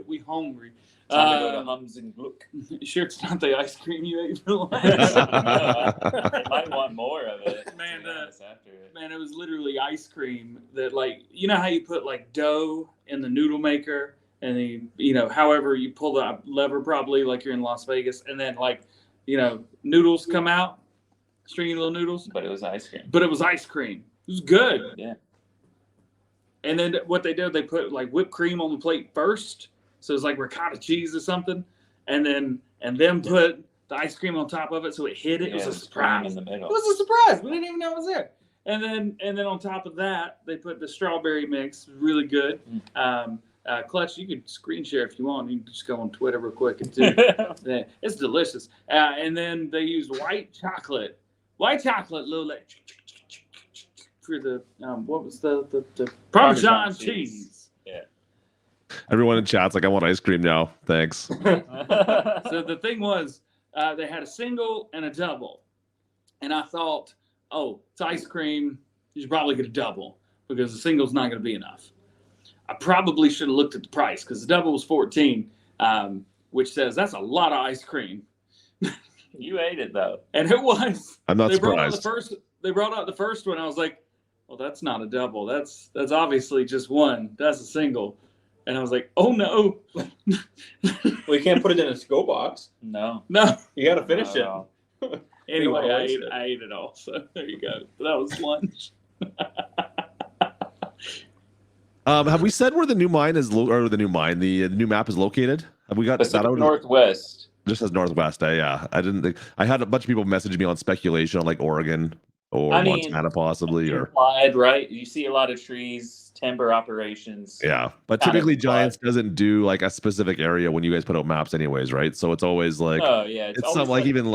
we hungry. Time to go to Hums and Gluck. You sure it's not the ice cream you ate for No, lunch? I might want more of it. Man, after it. Man, it was literally ice cream that, like, you know how you put like dough in the noodle maker, and then however you pull the lever, probably like you're in Las Vegas, and then like noodles come out, stringy little noodles. But it was ice cream. But it was ice cream. It was good. Yeah. And then what they did, they put like whipped cream on the plate first, so it's like ricotta cheese or something, and then put the ice cream on top of it, so it hit it. It was a surprise. In the middle. It was a surprise. We didn't even know it was there. And then on top of that, they put the strawberry mix. Really good. Klutch, you could screen share if you want. You can just go on Twitter real quick and do it. It's delicious. And then they used white chocolate, little like for the what was the Parmesan cheese. Yeah. Everyone in chat's like, I want ice cream now. Thanks. So the thing was, they had a single and a double, and I thought, oh, it's ice cream. You should probably get a double because the single's not going to be enough. I probably should have looked at the price because the double was $14, which says that's a lot of ice cream. You ate it though, and it was. I'm not they surprised. They brought out the first one. I was like, well, that's not a double. That's obviously just one. That's a single. And I was like, oh no. Well, you can't put it in a go box. No. You got to finish it. Anyway, I ate it all. So there you go. That was lunch. Have we said where the new mine is, the new map is located? Have we got Pacific that out? Northwest. Just says Northwest. Yeah, I didn't think. I had a bunch of people message me on speculation on like Oregon or Montana possibly, or implied, right? You see a lot of trees, timber operations. yeah, but typically Giants doesn't do like a specific area when you guys put out maps, anyways, right? So it's always like, oh yeah, it's something like even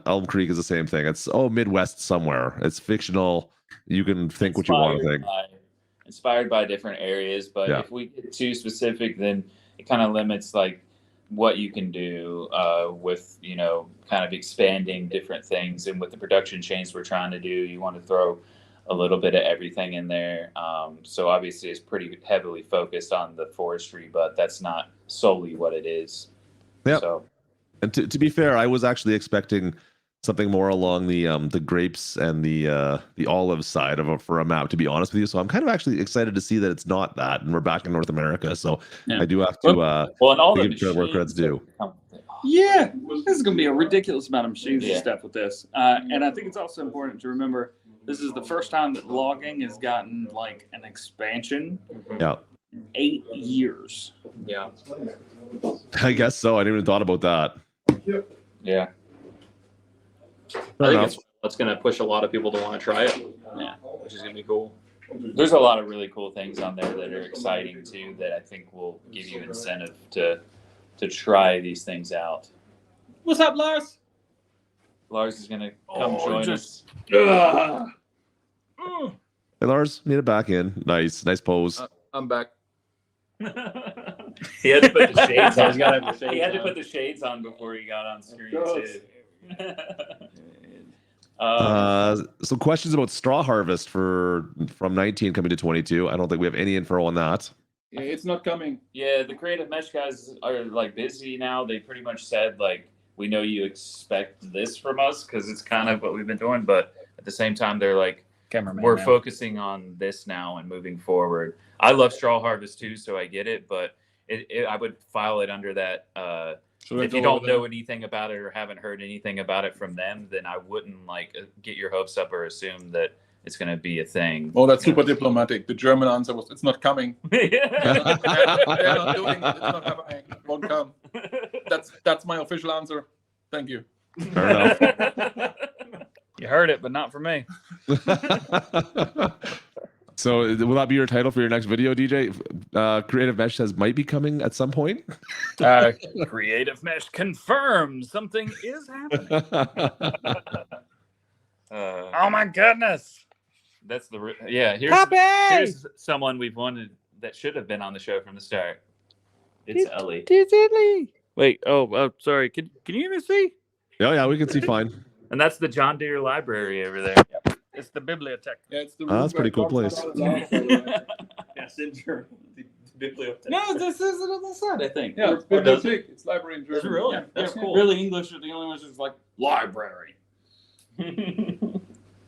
Elm Creek is the same thing. It's Midwest somewhere. It's fictional. You can think what you want to think. Inspired by different areas, but Yeah. if we get too specific, then it kind of limits like what you can do with kind of expanding different things. And with the production chains we're trying to do, you want to throw a little bit of everything in there. So obviously it's pretty heavily focused on the forestry, but that's not solely what it is. Yeah. So, and to be fair, I was actually expecting something more along the grapes and the olive side for a map, to be honest with you. So I'm kind of actually excited to see that it's not that, and we're back in North America. So I do have to and all the give credit where credit's due. Yeah, this is going to be a ridiculous amount of machines and stuff with this. And I think it's also important to remember this is the first time that logging has gotten like an expansion. Yeah. 8 years. Yeah. I guess so. I didn't even thought about that. Yeah. I think it's going to push a lot of people to want to try it. Yeah, which is going to be cool. There's a lot of really cool things on there that are exciting too, that I think will give you incentive to try these things out. What's up, Lars? Lars is going to come join us. Hey Lars, made it back in. Nice pose. I'm back. He had to put the shades on. He's gotta have the shades He had to on. put the shades on before he got on screen too. So questions about straw harvest from 19 coming to 22. I don't think we have any info on that. Yeah, it's not coming. Yeah, the creative mesh guys are like busy now. They pretty much said like, we know you expect this from us because it's kind of what we've been doing, but at the same time they're like, we're focusing on this now and moving forward. I love straw harvest too, so I get it, but I would file it under that. If you don't know anything about it or haven't heard anything about it from them, then I wouldn't like get your hopes up or assume that it's going to be a thing. Oh, that's super diplomatic. The German answer was, "It's not coming." Yeah. They're not doing it. It's not happening. It won't come. That's my official answer. Thank you. Fair enough. You heard it, but not for me. So will that be your title for your next video, DJ? Creative Mesh says might be coming at some point. Creative Mesh confirms something is happening. Oh my goodness. That's the here's someone we've wanted that should have been on the show from the start. It's Ellie. Wait, sorry. Can you even see? Yeah, we can see fine. And that's the John Deere library over there. It's the bibliothèque. Yeah, it's the That's a pretty cool place. Yes, in German. The bibliothèque. No, this is it on the side, I think. Yeah, it's bibliothèque. It's library in German. Is it really? Yeah, That's yeah, cool. really English. The only ones is like library.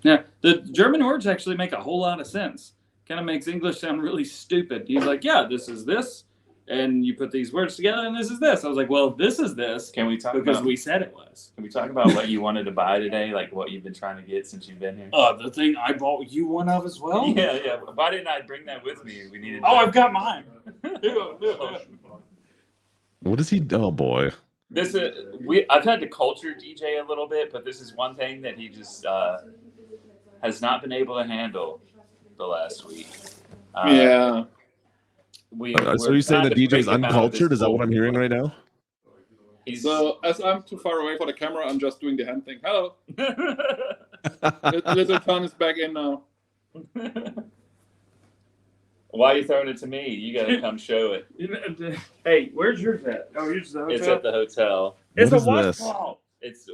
Yeah, the German words actually make a whole lot of sense. Kind of makes English sound really stupid. He's like, yeah, this is this, and you put these words together, and this is this. I was like, well, this is this. Can we talk Because about? we said it was. Can we talk about what you wanted to buy today? Like what you've been trying to get since you've been here? The thing I bought you one of as well. Yeah, yeah. Why didn't I bring that with me? We needed. Oh, I've got mine. What is he? Oh boy. This is I've had to culture DJ a little bit, but this is one thing that he just has not been able to handle the last week. Yeah. So you're saying the DJ's uncultured? Is that what I'm hearing right now? So as I'm too far away for the camera, I'm just doing the hand thing. Hello. Little Con is back in now. Why are you throwing it to me? You gotta come show it. Hey, where's yours at? Oh, yours is the hotel. It's at the hotel. It's What a is this? washcloth. It's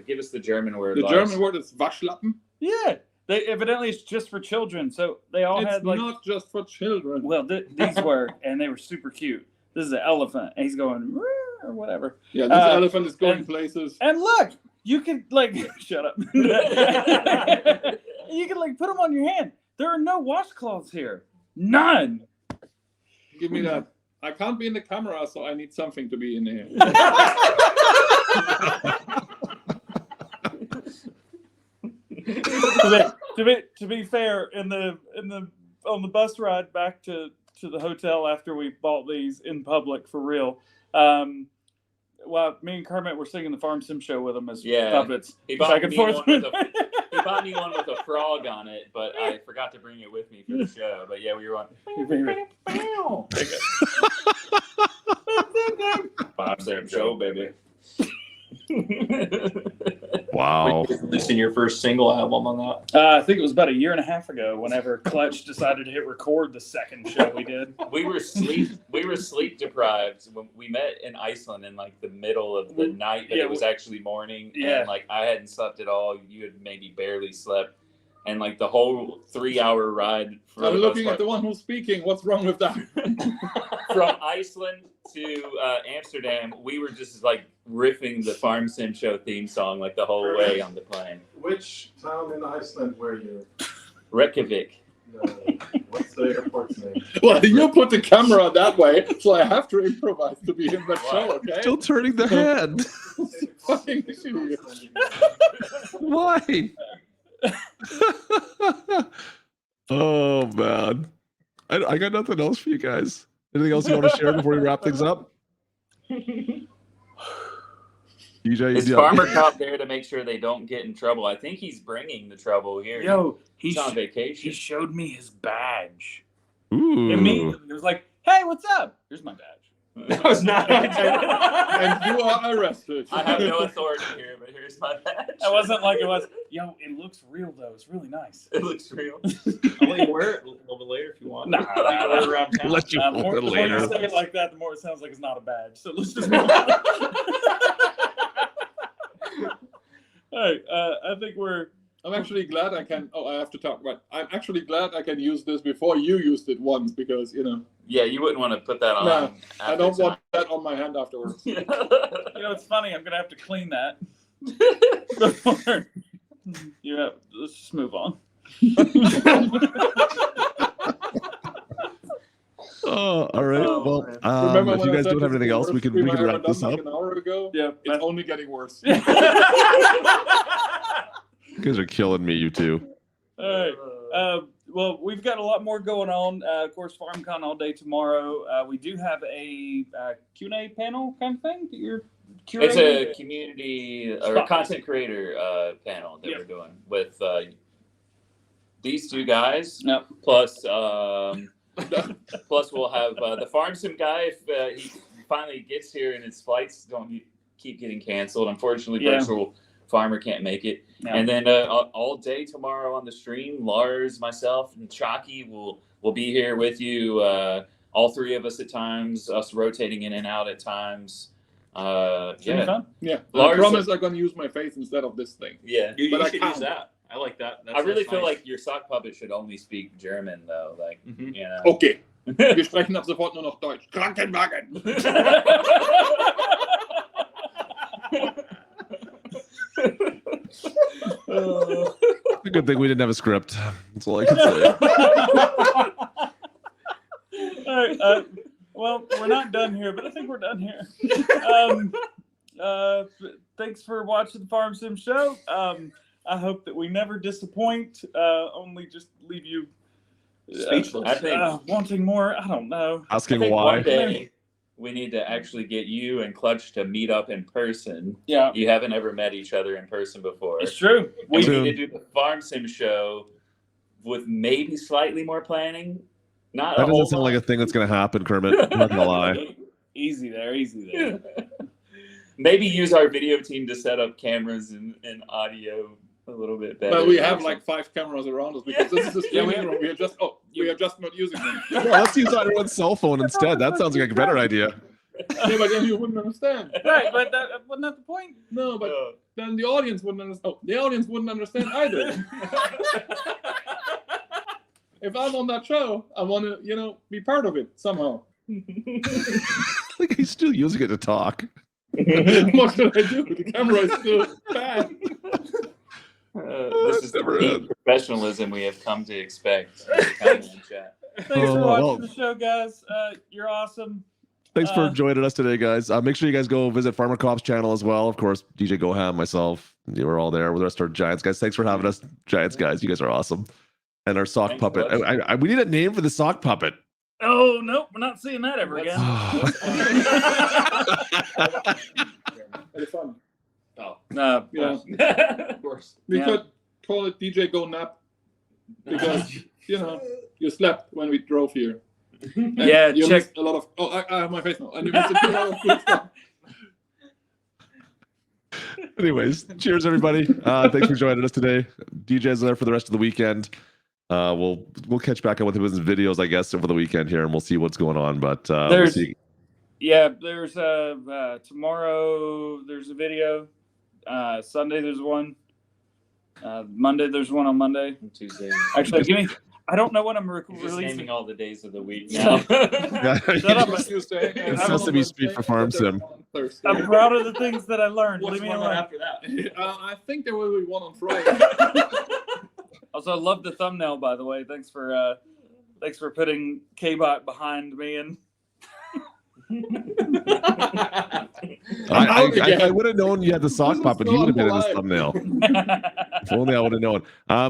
give us the German word. The Lars. German word is Waschlappen. Yeah, they evidently it's just for children. So they all It's had like, not just for children. well, these were, and they were super cute. This is an elephant, and he's going "Roo," or whatever. Yeah, this elephant is going and- places. And look, you can like shut up. You can like put them on your hand. There are no washcloths here. None. Give me that. I can't be in the camera, so I need something to be in here. to be fair, on the bus ride back to the hotel after we bought these in public for real, well, me and Kermit were singing the Farm Sim show with them as puppets. He back bought and me forth. one with he bought me one with a frog on it, but I forgot to bring it with me for the show. But yeah, we were on. Bob Sam show, baby. Wow. Releasing your first single album on that. I think it was about a year and a half ago. Whenever Klutch decided to hit record the second show we did. We were sleep deprived when we met in Iceland in like the middle of the night that it was actually morning. Yeah. And like I hadn't slept at all. You had maybe barely slept. And like the whole 3-hour ride I'm looking at the one who's speaking. What's wrong with that? from Iceland to Amsterdam, we were just like riffing the Farm Sim Show theme song like the whole way on the plane. Which town in Iceland were you? Reykjavik. What's the airport's name? Well, you put the camera that way, so I have to improvise to be in that show, okay? Still turning the head. Fucking idiot. Why? Oh man, I got nothing else for you guys. Anything else you want to share before we wrap things up? DJ, Is Farmer Cop there to make sure they don't get in trouble? I think he's bringing the trouble here. Yo, he's on vacation. He showed me his badge. Ooh. Immediately, he was like, "Hey, what's up? Here's my badge." That was not. And you are arrested. I have no authority here, but here's my badge. It wasn't like it was. Yo, it looks real though. It's really nice. It looks real. I'll let you wear it a little bit later if you want. Nah, around town. Let you the hold more it you later. say it like that, the more it sounds like it's not a badge. So let's just move on. Hey, I think I'm actually glad I can. Oh, I have to talk about. I'm actually glad I can use this before you used it once because Yeah, you wouldn't want to put that on. No, I don't want that on my hand afterwards. it's funny. I'm gonna have to clean that. Yeah, let's just move on. Oh, all right. Well, Remember if when you I guys said don't have this anything else, was we can the worst stream I wrap ever this done, up. like an hour ago. Yeah, It's only getting worse. You guys are killing me, you two. All right. Well, we've got a lot more going on. Of course, FarmCon all day tomorrow. We do have a Q&A panel kind of thing that you're curating. It's a community or content creator panel that we're doing with these two guys. Yep. Plus, plus we'll have the Farm Sim guy if he finally gets here and his flights don't keep getting canceled. Unfortunately, Virtual Farmer can't make it. No. And then all day tomorrow on the stream, Lars, myself, and Chalky will be here with you. All three of us at times, us rotating in and out at times. Fun. Yeah. Lars, I promise I'm gonna use my face instead of this thing. Yeah. You But I should can't. use that. I like that. I really that's feel nice. like your sock puppet should only speak German, though. Like, Mhm. you know. Okay, wir sprechen ab sofort nur noch Deutsch. Krankenwagen. It's a good thing we didn't have a script. That's all I can say. All right, well, we're not done here, but I think we're done here. Thanks for watching the Farm Sim Show. I hope that we never disappoint. Only just leave you Speechless. I think wanting more. I don't know. I Asking think why. one day we need to actually get you and Klutch to meet up in person. Yeah, You haven't ever met each other in person before. it's true. We Soon. need to do the Farm Sim Show with maybe slightly more planning. Not That a whole doesn't sound like a thing that's going to happen, Kermit. I'm not going to lie. Easy there, easy there. Maybe use our video team to set up cameras and audio a little bit better. Well, we have like 5 cameras around us because this is a streaming room. We are just not using them. Well, let's use everyone's cell phone instead. That sounds like a better idea. Yeah, but then you wouldn't understand. Right, but that wasn't that the point. No, but then the audience wouldn't understand. Oh, the audience wouldn't understand either. If I'm on that show, I want to, be part of it somehow. Like he's still using it to talk. What should I do? The camera is still bad. This is the peak professionalism we have come to expect. Thanks for watching well. the show, guys. You're awesome. Thanks for joining us today, guys. Make sure you guys go visit Farmer Cop's channel as well. Of course, DJ Goham, myself, we're all there with the rest of our Giants guys. Thanks for having us, Giants guys. You guys are awesome. And our sock puppet. We need a name for the sock puppet. Oh, nope, we're not seeing that ever again. It's fun. Oh, No, Yeah. of course. We Yeah. could call it DJ Go Nap because, you slept when we drove here. And Yeah, you check- missed a lot of. Oh, I have my face now. And you missed a lot of good stuff. Anyways, cheers, everybody. Thanks for joining us today. DJ's there for the rest of the weekend. We'll catch back up with his videos, I guess, over the weekend here, and we'll see what's going on. But we'll see. Yeah, there's tomorrow. There's a video. Sunday there's one. Monday there's one on Monday. Tuesday. Actually, I don't know when I'm You're just releasing. naming all the days of the week now. Shut up. Tuesday. It's supposed to be Speed for Farm Sim. Thursday. I'm proud of the things that I learned. What's Leave me one alone. after that? I think there will be one on Friday. Also, I love the thumbnail, by the way. Thanks for putting K-Bot behind me and. I would have known you had the sock puppet. He would have been in this thumbnail. If only I would have known.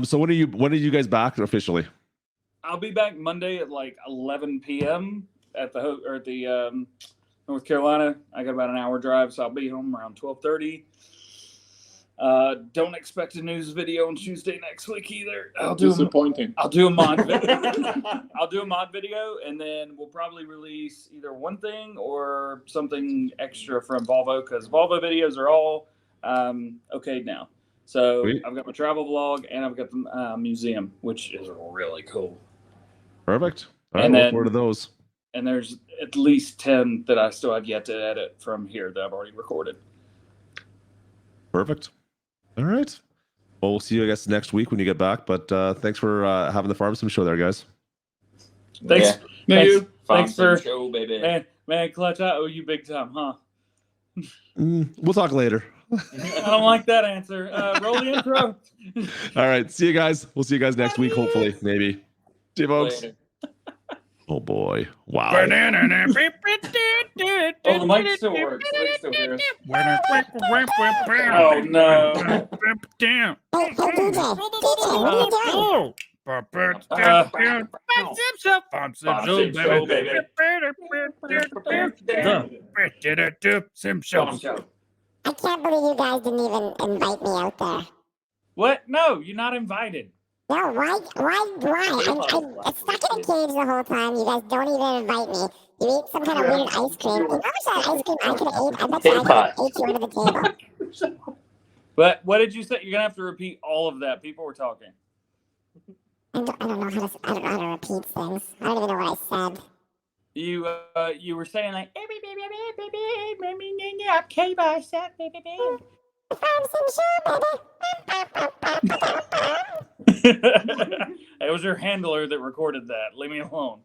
So when are you guys back officially? I'll be back Monday at like 11 p.m. at the North Carolina. I got about an hour drive, so I'll be home around 12:30. Don't expect a news video on Tuesday next week either. Disappointing. I'll do a mod video. I'll do a mod video, and then we'll probably release either one thing or something extra from Volvo, because Volvo videos are all okayed now. So Sweet. I've got my travel vlog, and I've got the museum, which is really cool. Perfect. All right, And look then- forward to those. And there's at least 10 that I still have yet to edit from here that I've already recorded. Perfect. All right. Well, we'll see you, I guess, next week when you get back. But thanks for having the Farm Sim show there, guys. Thanks. Yeah. Thanks, Farm thanks Sim for show, baby. man, Klutch. I owe you big time, huh? We'll talk later. I don't like that answer. Roll the intro. All right. See you guys. We'll see you guys next week, hopefully, maybe. See you, folks. Later. Oh, boy. Wow. Oh, the mic still works. They still hear us. Oh, no. Hey, DJ, what are you doing? Sim show. I can't believe you guys didn't even invite me out there. What? No, you're not invited. No, why? I'm stuck in a cage the whole time. You guys don't even invite me. You eat some kind of weird ice cream. You notice that ice cream I could have ate? I bet you I could have ate you under the table. But what did you say? You're going to have to repeat all of that. People were talking. I don't know how to repeat things. I don't even know what I said. You were saying like, K-Bot, baby. Farm Sim Show, baby. It was your handler that recorded that. Leave me alone.